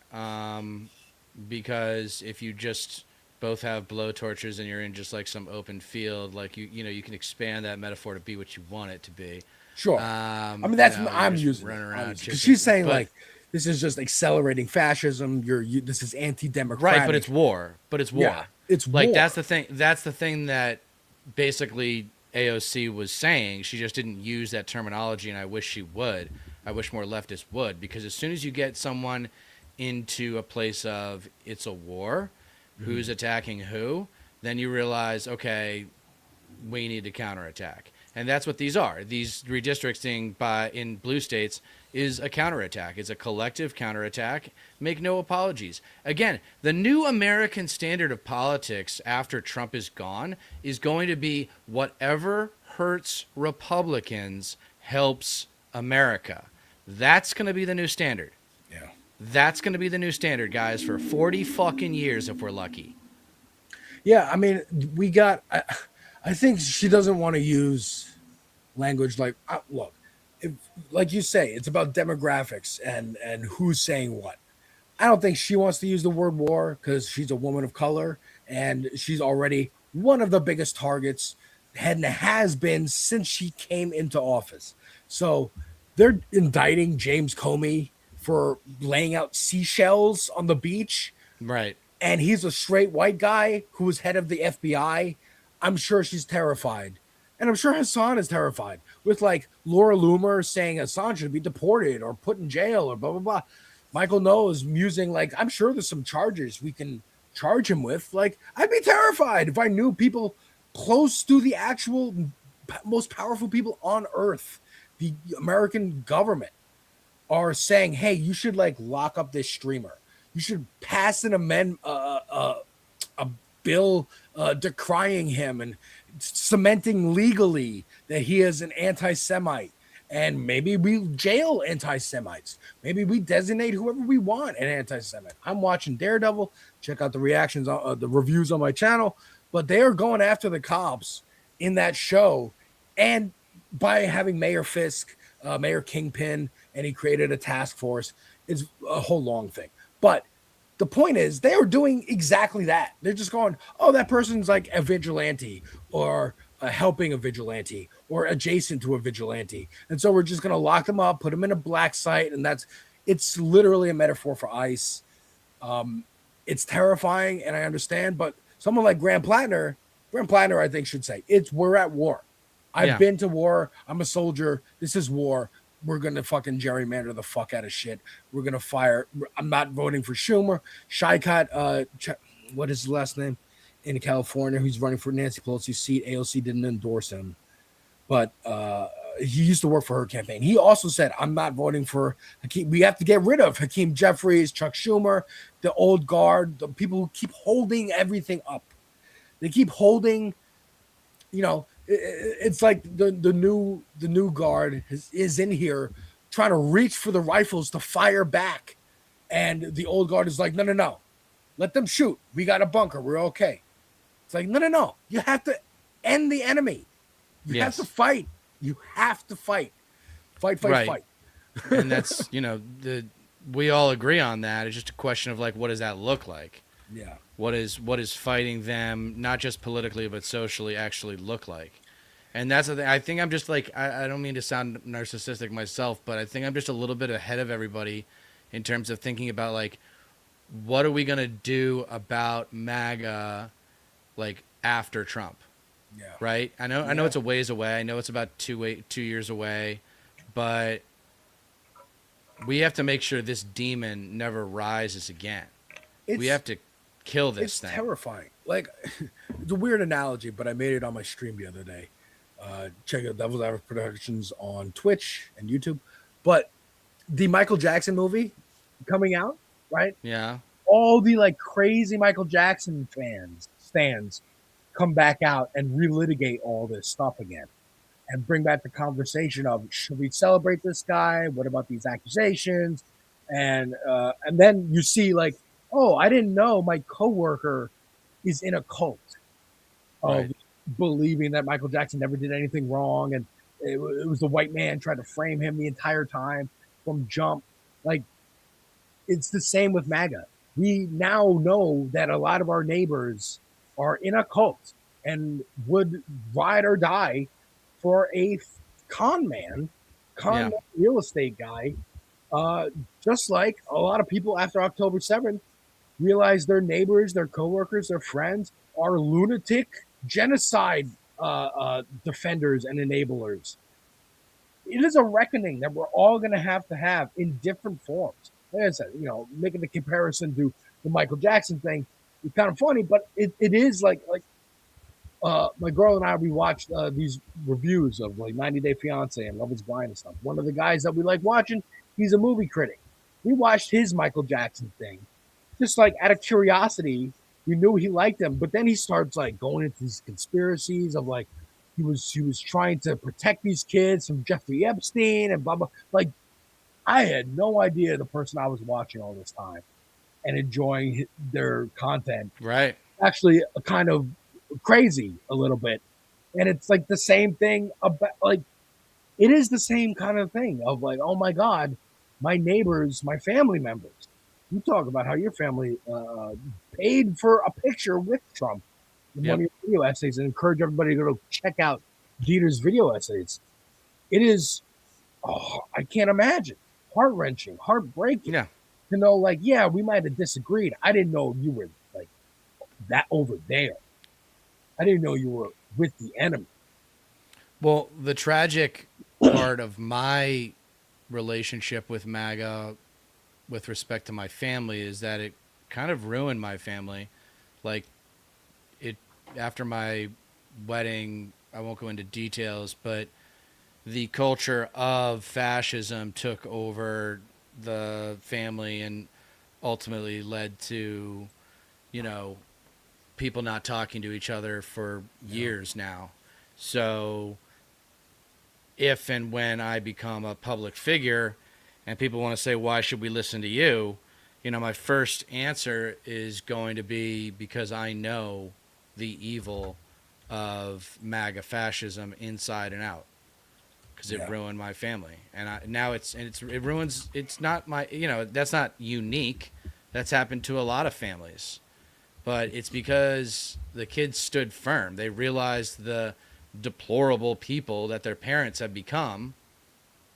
Because if you just both have blowtorches and you're in just like some open field, like you can expand that metaphor to be what you want it to be. Sure. I mean, that's I'm using running around because she's saying like this is just accelerating fascism. This is anti-democratic, right? But it's war. Yeah, it's like war. That's the thing that basically AOC was saying. She just didn't use that terminology, and I wish she would. I wish more leftists would, because as soon as you get someone into a place of it's a war, who's attacking who, then you realize, okay, we need to counterattack. And that's what these are. These redistricting in blue states is a counterattack. It's a collective counterattack. Make no apologies. Again, the new American standard of politics after Trump is gone is going to be whatever hurts Republicans helps America. That's going to be the new standard. Yeah. That's going to be the new standard, guys, for 40 fucking years if we're lucky. Yeah, I mean, I think she doesn't want to use language like, look, if, like you say, it's about demographics and who's saying what. I don't think she wants to use the word war because she's a woman of color and she's already one of the biggest targets and has been since she came into office. So they're indicting James Comey for laying out seashells on the beach, Right. and he's a straight white guy who was head of the FBI. I'm sure she's terrified. And I'm sure Hassan is terrified with like Laura Loomer saying Hassan should be deported or put in jail or blah, blah, blah. Michael knows musing like, I'm sure there's some charges we can charge him with. Like, I'd be terrified if I knew people close to the actual most powerful people on earth, the American government, are saying, hey, you should like lock up this streamer. You should pass an amendment, a bill decrying him and cementing legally that he is an anti-Semite. And maybe we jail anti-Semites. Maybe we designate whoever we want an anti-Semite. I'm watching Daredevil. Check out the reactions, the reviews on my channel. But they are going after the cops in that show. And by having Mayor Fisk, Mayor Kingpin, and he created a task force, it's a whole long thing. But the point is, they are doing exactly that. They're just going, oh, that person's like a vigilante or helping a vigilante or adjacent to a vigilante. And so we're just going to lock them up, put them in a black site. And it's literally a metaphor for ICE. It's terrifying, and I understand. But someone like Graham Plattner, I think, should say, we're at war. I've been to war. I'm a soldier. This is war. We're going to fucking gerrymander the fuck out of shit. We're going to fire. I'm not voting for Schumer. Shykat, what is his last name? In California, who's running for Nancy Pelosi's seat. AOC didn't endorse him. But he used to work for her campaign. He also said, I'm not voting for Hakeem. We have to get rid of Hakeem Jeffries, Chuck Schumer, the old guard, the people who keep holding everything up. They keep holding, it's like the new guard is in here trying to reach for the rifles to fire back, and the old guard is like, no, let them shoot. We got a bunker. We're okay. It's like, no. You have to end the enemy. You have to fight. You have to fight. Fight. And that's we all agree on that. It's just a question of like, what does that look like? Yeah. What is fighting them, not just politically but socially, actually look like? And that's the thing. I think I'm just like, I don't mean to sound narcissistic myself, but I think I'm just a little bit ahead of everybody in terms of thinking about like, what are we going to do about MAGA, like after Trump? Yeah. Right. I know it's a ways away. I know it's about 2 years away, but we have to make sure this demon never rises again. We have to kill this thing. It's terrifying. Like, it's a weird analogy, but I made it on my stream the other day. Check out Devil's Advocate Productions on Twitch and YouTube. But the Michael Jackson movie coming out, right? Yeah. All the like crazy Michael Jackson stands come back out and relitigate all this stuff again and bring back the conversation of, should we celebrate this guy? What about these accusations? And then you see like, oh, I didn't know my coworker is in a cult of believing that Michael Jackson never did anything wrong, and it was the white man trying to frame him the entire time from jump. Like, it's the same with MAGA. We now know that a lot of our neighbors are in a cult and would ride or die for a con man real estate guy. Just like a lot of people after October 7th realize their neighbors, their coworkers, their friends are lunatic genocide defenders and enablers. It is a reckoning that we're all going to have in different forms. Like I said, making the comparison to the Michael Jackson thing is kind of funny, but it is like my girl and I, we watched these reviews of like 90 Day Fiance and Love Is Blind and stuff. One of the guys that we like watching, he's a movie critic. We watched his Michael Jackson thing just like out of curiosity. We knew he liked him, but then he starts like going into these conspiracies of like he was trying to protect these kids from Jeffrey Epstein and blah blah. Like, I had no idea the person I was watching all this time and enjoying their content. Right. Actually, kind of crazy a little bit, and it's like the same thing about like it is the same kind of thing of like, oh my God, my neighbors, my family members. You talk about how your family paid for a picture with Trump in one of Yep. your video essays and encourage everybody to go check out Dieter's video essays. It is, I can't imagine. Heart-wrenching, heartbreaking Yeah. to know, like, yeah, we might have disagreed. I didn't know you were like that over there. I didn't know you were with the enemy. Well, the tragic part of my relationship with MAGA with respect to my family is that it kind of ruined my family. Like, it, after my wedding, I won't go into details, but the culture of fascism took over the family and ultimately led to, you know, people not talking to each other for years now. So if and when I become a public figure and people want to say, why should we listen to you? You know, my first answer is going to be because I know the evil of MAGA fascism inside and out, because it ruined my family. And it ruins, it's not my, you know, that's not unique. That's happened to a lot of families. But it's because the kids stood firm. They realized the deplorable people that their parents have become,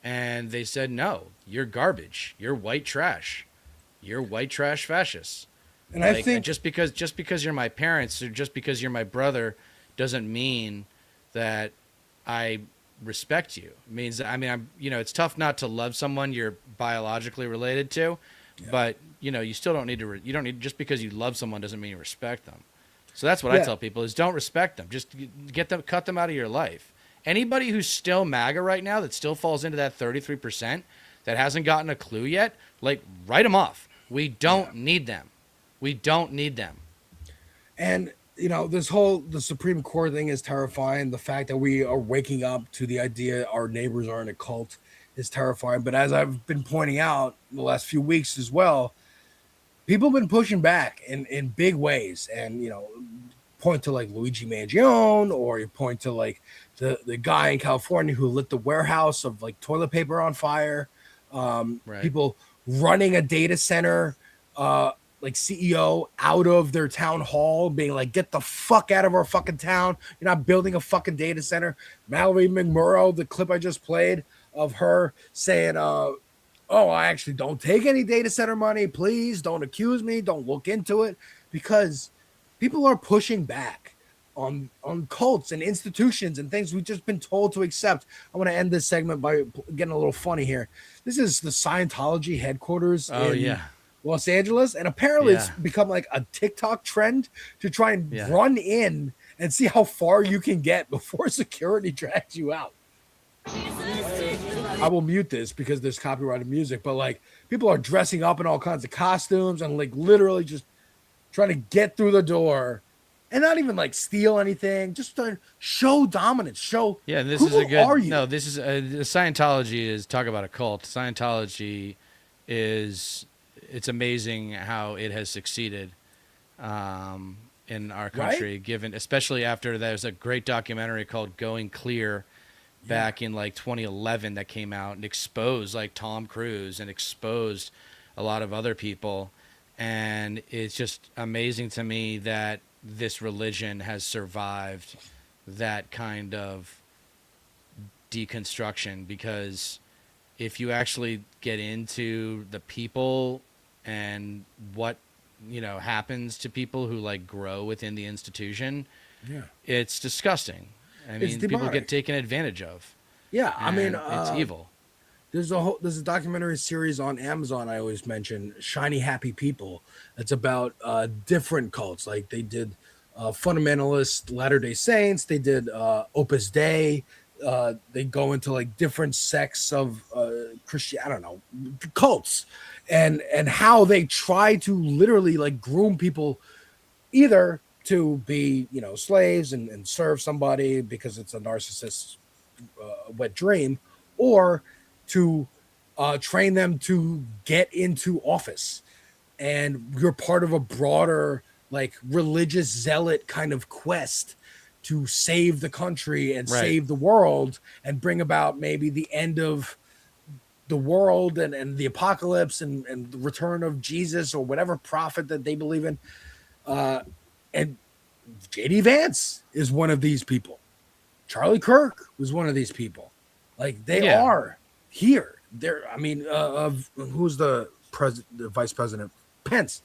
and they said, no, you're garbage. You're white trash. You're white trash fascists. And I think just because you're my parents or just because you're my brother doesn't mean that I respect you. It means, I mean, I'm, you know, it's tough not to love someone you're biologically related to, but you know, you still don't need to, you don't need, just because you love someone doesn't mean you respect them. So that's what I tell people is don't respect them. Just get them, cut them out of your life. Anybody who's still MAGA right now that still falls into that 33% that hasn't gotten a clue yet, like, write them off. We don't need them. We don't need them. And, you know, the Supreme Court thing is terrifying. The fact that we are waking up to the idea our neighbors are in a cult is terrifying. But as I've been pointing out the last few weeks as well, people have been pushing back in big ways. And, you know, point to like Luigi Mangione, or you point to like the guy in California who lit the warehouse of like toilet paper on fire. People running a data center, like CEO out of their town hall, being like, get the fuck out of our fucking town. You're not building a fucking data center. Mallory McMurrow, the clip I just played of her saying, oh, I actually don't take any data center money. Please don't accuse me. Don't look into it, because people are pushing back on cults and institutions and things we've just been told to accept. I want to end this segment by getting a little funny here. This is the Scientology headquarters in Los Angeles, and apparently it's become like a TikTok trend to try and run in and see how far you can get before security drags you out. I will mute this because there's copyrighted music, but like people are dressing up in all kinds of costumes and like literally just trying to get through the door and not even like steal anything, just to show dominance, show this who is a good, are you? no, this is Scientology is, talk about a cult. Scientology is, it's amazing how it has succeeded in our country, given, especially after there's a great documentary called Going Clear back in like 2011 that came out and exposed like Tom Cruise and exposed a lot of other people. And it's just amazing to me that this religion has survived that kind of deconstruction, because if you actually get into the people and what, you know, happens to people who like grow within the institution, it's disgusting. I mean, people get taken advantage of. I mean, it's evil. There's a documentary series on Amazon I always mention, Shiny Happy People. It's about different cults. Like they did fundamentalist Latter-day Saints. They did Opus Dei. They go into like different sects of Christian, I don't know, cults, and how they try to literally like groom people either to be, you know, slaves and serve somebody because it's a narcissist's wet dream, or to train them to get into office. And you're part of a broader like religious zealot kind of quest to save the country and Right. save the world and bring about maybe the end of the world and the apocalypse and the return of Jesus or whatever prophet that they believe in. And JD Vance is one of these people. Charlie Kirk was one of these people. Like they Yeah. are here. They're, I mean, who's the vice president? Pence.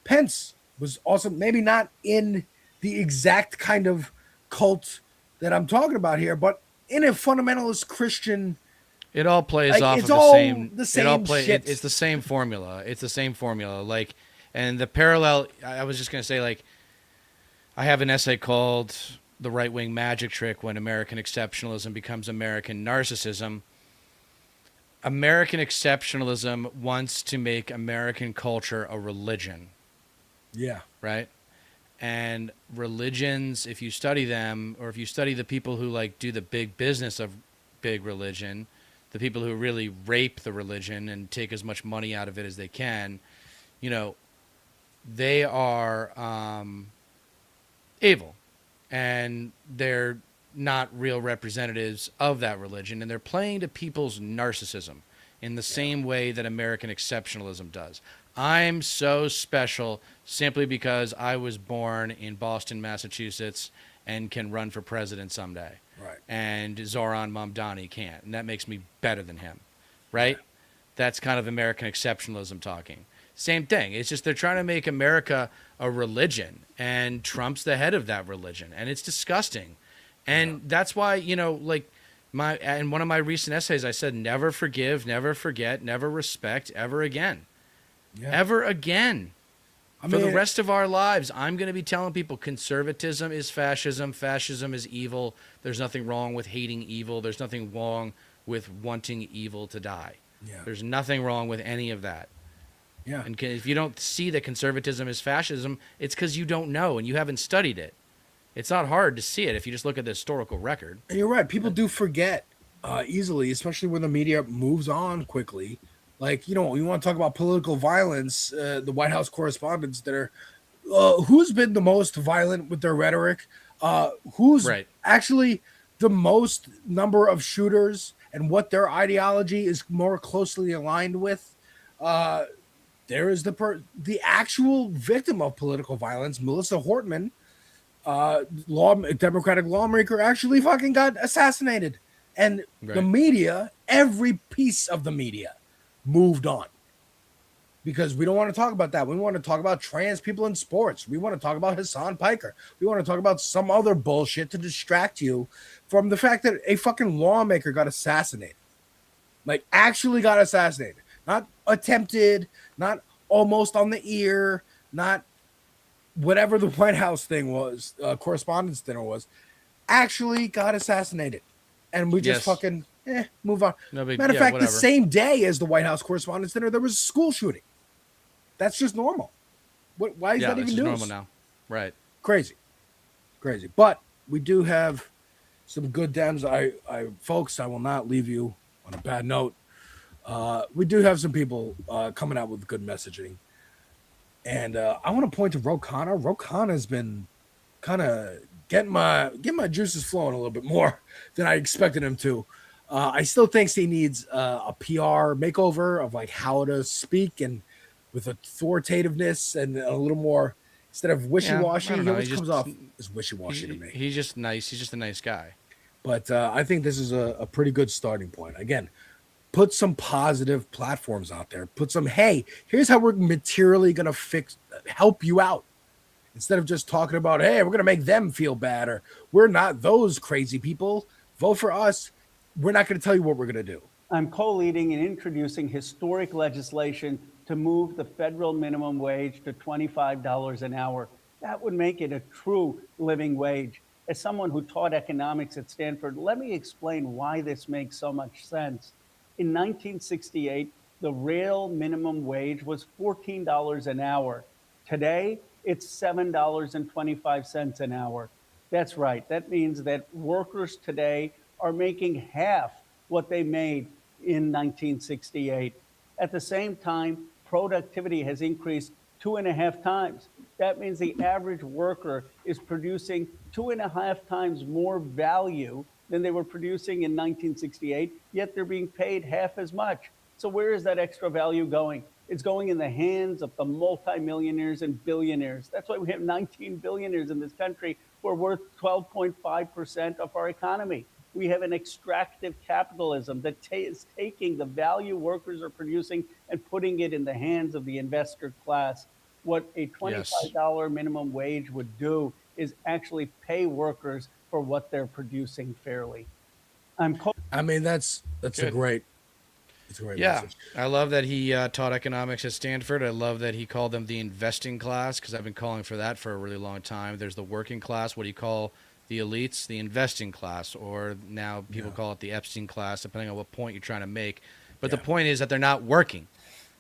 Pence was also maybe not in the exact kind of cult that I'm talking about here, but in a fundamentalist Christian. It all plays Like, off it's of all the the same. It all same shit. It's the same formula. It's the same formula. Like, and the parallel. I was just gonna say, like, I have an essay called "The Right Wing Magic Trick: When American Exceptionalism Becomes American Narcissism." American exceptionalism wants to make American culture a religion, Yeah. right? And religions, if you study them, or if you study the people who like do the big business of big religion, the people who really rape the religion and take as much money out of it as they can, you know, they are evil, and they're not real representatives of that religion, and they're playing to people's narcissism in the same way that American exceptionalism does. I'm so special simply because I was born in Boston, Massachusetts, and can run for president someday. Right. And Zoran Mamdani can't, and that makes me better than him, right? That's kind of American exceptionalism talking. Same thing. It's just they're trying to make America a religion, and Trump's the head of that religion, and it's disgusting. And that's why, you know, like in one of my recent essays, I said, never forgive, never forget, never respect, ever again. Yeah. Ever again. I For the mean, rest of our lives, I'm going to be telling people conservatism is fascism. Fascism is evil. There's nothing wrong with hating evil. There's nothing wrong with wanting evil to die. Yeah. There's nothing wrong with any of that. Yeah. And if you don't see that conservatism is fascism, it's because you don't know and you haven't studied it. It's not hard to see it if you just look at the historical record. And you're right. People do forget easily, especially when the media moves on quickly. Like, you know, you want to talk about political violence, the White House correspondents that are, who's been the most violent with their rhetoric? Who's Right. actually the most number of shooters and what their ideology is more closely aligned with? There is the actual victim of political violence, Melissa Hortman, Democratic lawmaker, actually fucking got assassinated. And the Right. media, every piece of the media moved on because we don't want to talk about that. We want to talk about trans people in sports. We want to talk about Hassan Piker. We want to talk about some other bullshit to distract you from the fact that a fucking lawmaker got assassinated. Like, actually got assassinated. Not attempted, not almost on the ear, not whatever the White House thing was, correspondence dinner was, actually got assassinated. And we just Yes. fucking move on. No big- Matter of yeah, fact, whatever. the same day as the White House correspondence dinner, there was a school shooting. That's just normal. Why is Yeah, that it's even just news? normal now. Right. Crazy. But we do have some good Dems. Folks, I will not leave you on a bad note. We do have some people coming out with good messaging. And I want to point to Ro Khanna. Ro Khanna has been kind of getting my juices flowing a little bit more than I expected him to. I still think he needs a PR makeover of like how to speak and with authoritativeness and a little more instead of wishy-washy. I don't He know, always he comes just- off as wishy-washy to me. He's just nice. He's just a nice guy. But I think this is a pretty good starting point. Again, put some positive platforms out there. Put some, hey, here's how we're materially going to help you out. Instead of just talking about, hey, we're going to make them feel bad or we're not those crazy people. Vote for us. We're not going to tell you what we're going to do. I'm co-leading and introducing historic legislation to move the federal minimum wage to $25 an hour. That would make it a true living wage. As someone who taught economics at Stanford, let me explain why this makes so much sense. In 1968, the real minimum wage was $14 an hour. Today, it's $7.25 an hour. That's right. That means that workers today are making half what they made in 1968. At the same time, productivity has increased 2.5 times. That means the average worker is producing 2.5 times more value than they were producing in 1968, yet they're being paid half as much. So where is that extra value going? It's going in the hands of the multimillionaires and billionaires. That's why we have 19 billionaires in this country who are worth 12.5% of our economy. We have an extractive capitalism that is taking the value workers are producing and putting it in the hands of the investor class. What a $25 minimum wage would do is actually pay workers for what they're producing fairly. I mean, that's a Good. great. It's a great Yeah, message. I love that he taught economics at Stanford. I love that he called them the investing class, because I've been calling for that for a really long time. There's the working class. What do you call the elites? The investing class, or now people call it the Epstein class, depending on what point you're trying to make. But the point is that they're not working.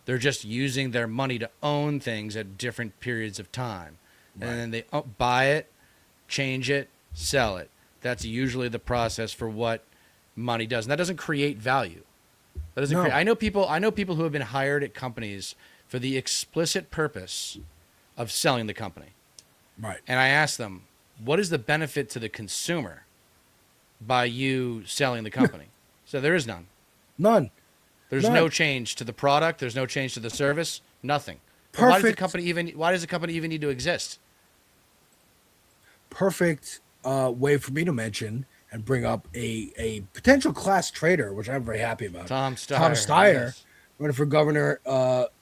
They're just using their money to own things at different periods of time. And then they buy it, change it, sell it. That's usually the process for what money does. And that doesn't create value. That doesn't create, I know people who have been hired at companies for the explicit purpose of selling the company. Right. And I ask them, what is the benefit to the consumer by you selling the company? So there is none. None. There's no change to the product. There's no change to the service. Nothing. Perfect. Why does the company even need to exist? Perfect way for me to mention and bring up a potential class traitor, which I'm very happy about. Tom Steyer, yes. running for governor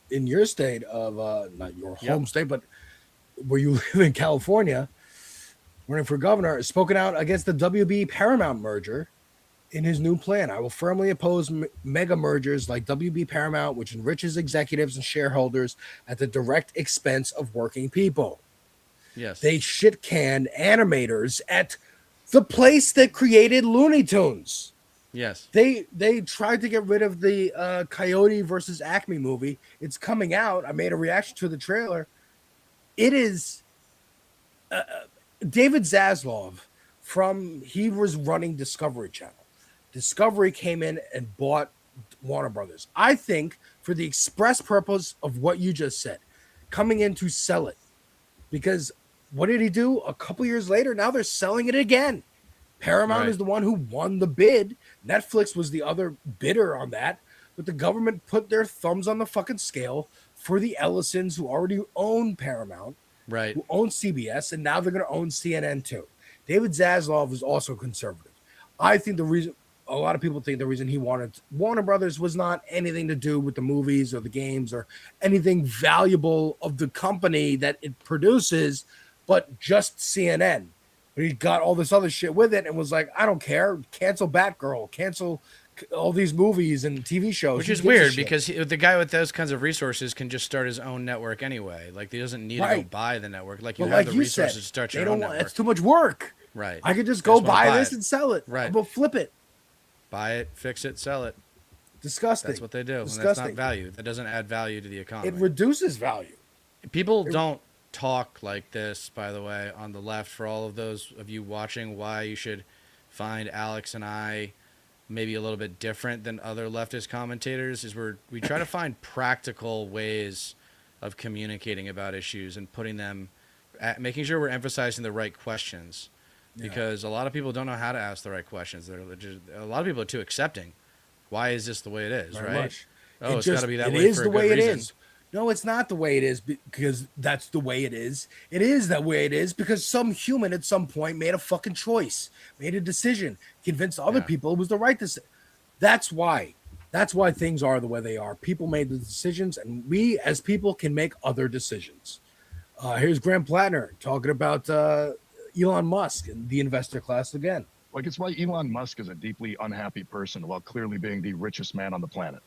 in your state of not your home state, but where you live in California, running for governor, has spoken out against the WB Paramount merger in his new plan. I will firmly oppose mega mergers like WB Paramount, which enriches executives and shareholders at the direct expense of working people. Yes. They shit can animators at the place that created Looney Tunes. Yes. They tried to get rid of the Coyote versus Acme movie. It's coming out. I made a reaction to the trailer. It is David Zaslav he was running Discovery Channel. Discovery came in and bought Warner Brothers. I think for the express purpose of what you just said, coming in to sell it. Because what did he do? A couple years later, now they're selling it again. Paramount is the one who won the bid. Netflix was the other bidder on that. But the government put their thumbs on the fucking scale for the Ellisons, who already own Paramount, right, who own CBS, and now they're going to own CNN too. David Zaslav is also conservative. I think a lot of people think the reason he wanted Warner Brothers was not anything to do with the movies or the games or anything valuable of the company that it produces, but just CNN. But he got all this other shit with it and was like, I don't care. Cancel Batgirl. Cancel all these movies and TV shows. Which is weird because the guy with those kinds of resources can just start his own network anyway. Like, he doesn't need to go buy the network. Like, you have the resources to start your own network. It's too much work. Right. I could just go buy this and sell it. Right. I'm going to flip it. Buy it, fix it, sell it. Disgusting. That's what they do. Disgusting. And that's not value. That doesn't add value to the economy. It reduces value. People don't talk like this, by the way, on the left. For all of those of you watching, why you should find Alex and I maybe a little bit different than other leftist commentators is we try to find practical ways of communicating about issues and making sure we're emphasizing the right questions, because a lot of people don't know how to ask the right questions. A lot of people are too accepting. Why is this the way it is, Very right? much. It's got to be that it way is for the a good way it reason. is. No, it's not the way it is because that's the way it is. It is that way it is because some human at some point made a fucking choice, made a decision, convinced other people it was the right decision. That's why things are the way they are. People made the decisions, and we as people can make other decisions. Here's Graham Plattner talking about Elon Musk and the investor class again. Like, it's why Elon Musk is a deeply unhappy person while clearly being the richest man on the planet.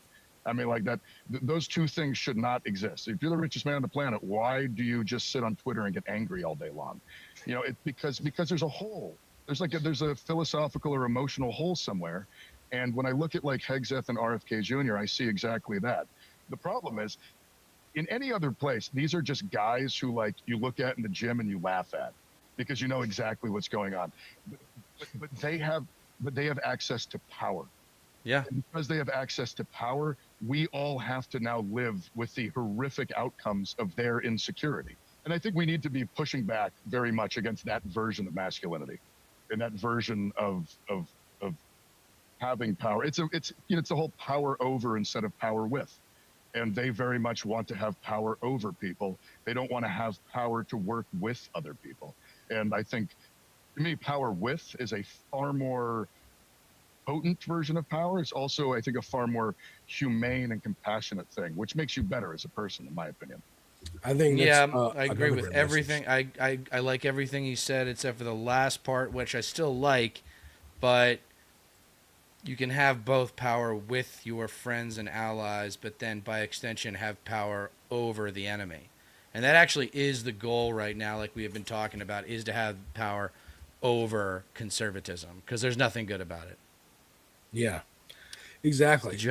I mean, like that, those two things should not exist. If you're the richest man on the planet, why do you just sit on Twitter and get angry all day long? You know, because there's a hole. There's a philosophical or emotional hole somewhere. And when I look at like Hegseth and RFK Jr., I see exactly that. The problem is, in any other place, these are just guys who like you look at in the gym and you laugh at because you know exactly what's going on. But they have access to power. Yeah. And because they have access to power, we all have to now live with the horrific outcomes of their insecurity. And I think we need to be pushing back very much against that version of masculinity and that version of having power. It's the whole power over instead of power with. And they very much want to have power over people. They don't want to have power to work with other people. And I think, to me, power with is a far more potent version of power. It's also, I think, a far more humane and compassionate thing, which makes you better as a person, in my opinion. I think yeah, that's, I agree another with great everything. I like everything he said except for the last part, which I still like, but you can have both power with your friends and allies, but then by extension have power over the enemy. And that actually is the goal right now, like we have been talking about, is to have power over conservatism, because there's nothing good about it. Yeah, exactly. Did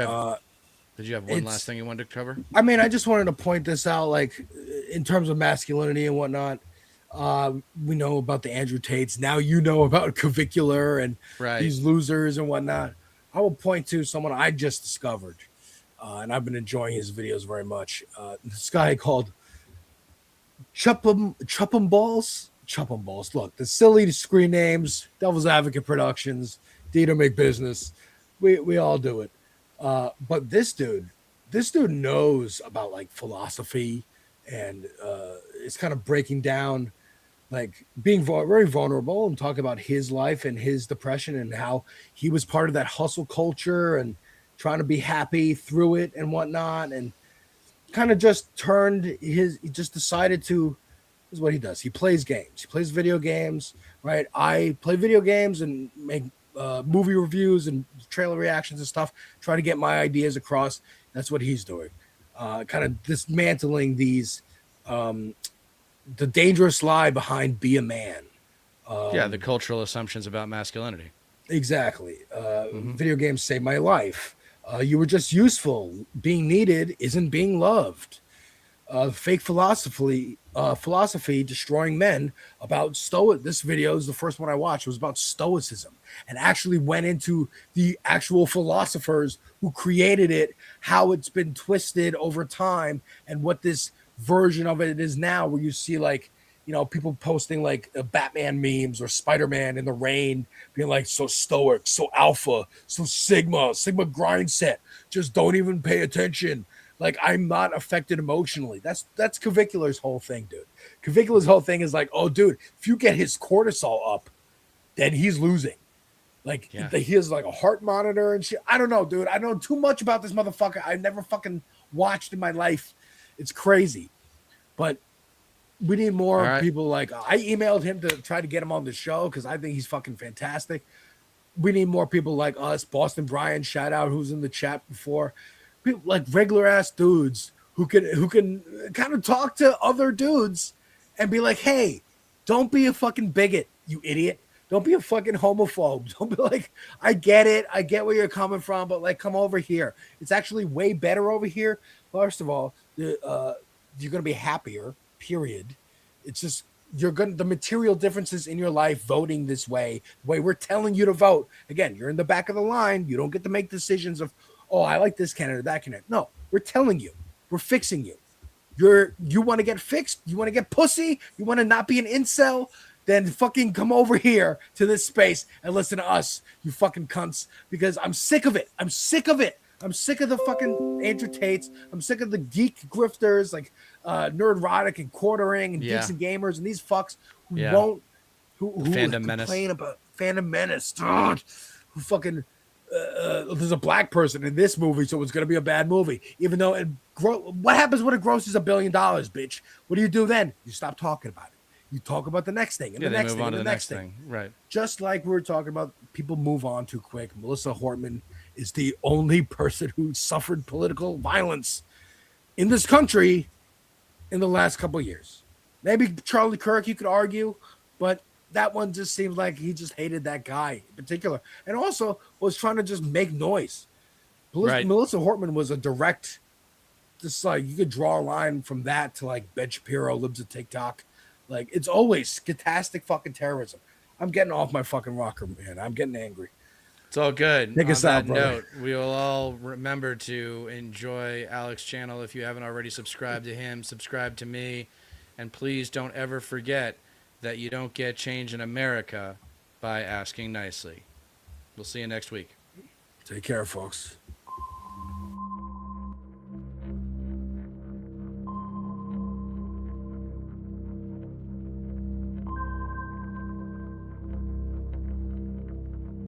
you have one last thing you wanted to cover? I mean, I just wanted to point this out, like, in terms of masculinity and whatnot. We know about the Andrew Tates. Now you know about Clavicular and these losers and whatnot. I will point to someone I just discovered, and I've been enjoying his videos very much. This guy called Chuppum Balls. Look, the silly screen names, Devil's Advocate Productions, Deter McBizness. We all do it. But this dude knows about like philosophy, and it's kind of breaking down, like being very vulnerable and talking about his life and his depression and how he was part of that hustle culture and trying to be happy through it and whatnot. And kind of just he just decided to, this is what he does. He plays games. He plays video games, right? I play video games and make movie reviews and trailer reactions and stuff, try to get my ideas across. That's what he's doing. Kind of dismantling these, the dangerous lie behind be a man. The cultural assumptions about masculinity. Exactly. Video games saved my life. You were just useful. Being needed isn't being loved. Fake philosophy destroying men about stoic. This video is the first one I watched. It was about stoicism and actually went into the actual philosophers who created it, how it's been twisted over time, and what this version of it is now, where you see like, you know, people posting like Batman memes or Spider-Man in the rain being like so stoic, so alpha, so sigma grind set, just don't even pay attention. Like, I'm not affected emotionally. That's Clavicular's whole thing, dude. Clavicular's whole thing is like, oh, dude, if you get his cortisol up, then he's losing. Like, he has like a heart monitor and shit. I don't know, dude. I know too much about this motherfucker. I've never fucking watched in my life. It's crazy. But we need more people like, I emailed him to try to get him on the show because I think he's fucking fantastic. We need more people like us. Boston Brian, shout out, who's in the chat before. People like regular ass dudes who can kind of talk to other dudes and be like, hey, don't be a fucking bigot, you idiot. Don't be a fucking homophobe. Don't be like, I get it. I get where you're coming from, but like, come over here. It's actually way better over here. First of all, you're going to be happier, period. It's just, the material differences in your life voting this way, the way we're telling you to vote. Again, you're in the back of the line. You don't get to make decisions of, oh, I like this candidate, that candidate. No, we're telling you. We're fixing you. You want to get fixed? You want to get pussy? You want to not be an incel? Then fucking come over here to this space and listen to us, you fucking cunts, because I'm sick of it. I'm sick of it. I'm sick of the fucking Andrew Tates. I'm sick of the geek grifters like Nerdrotic and Quartering and Geeks and Gamers and these fucks who Fandom Menace. Complain about Fandom Menace. Ugh, who fucking there's a black person in this movie, so it's going to be a bad movie. Even though what happens when it grosses $1 billion, bitch? What do you do then? You stop talking about it. You talk about the next thing and the next thing and the next thing. Right. Just like we were talking about, people move on too quick. Melissa Hortman is the only person who suffered political violence in this country in the last couple of years. Maybe Charlie Kirk, you could argue, but that one just seemed like he just hated that guy in particular, and also was trying to just make noise. Melissa Hortman was a direct, just like you could draw a line from that to like Ben Shapiro, Libs of TikTok. Like, it's always scatastic fucking terrorism. I'm getting off my fucking rocker, man. I'm getting angry. It's all good. Take us out, brother. Note, we will all remember to enjoy Alex's channel. If you haven't already subscribed to him, subscribe to me. And please don't ever forget that you don't get change in America by asking nicely. We'll see you next week. Take care, folks.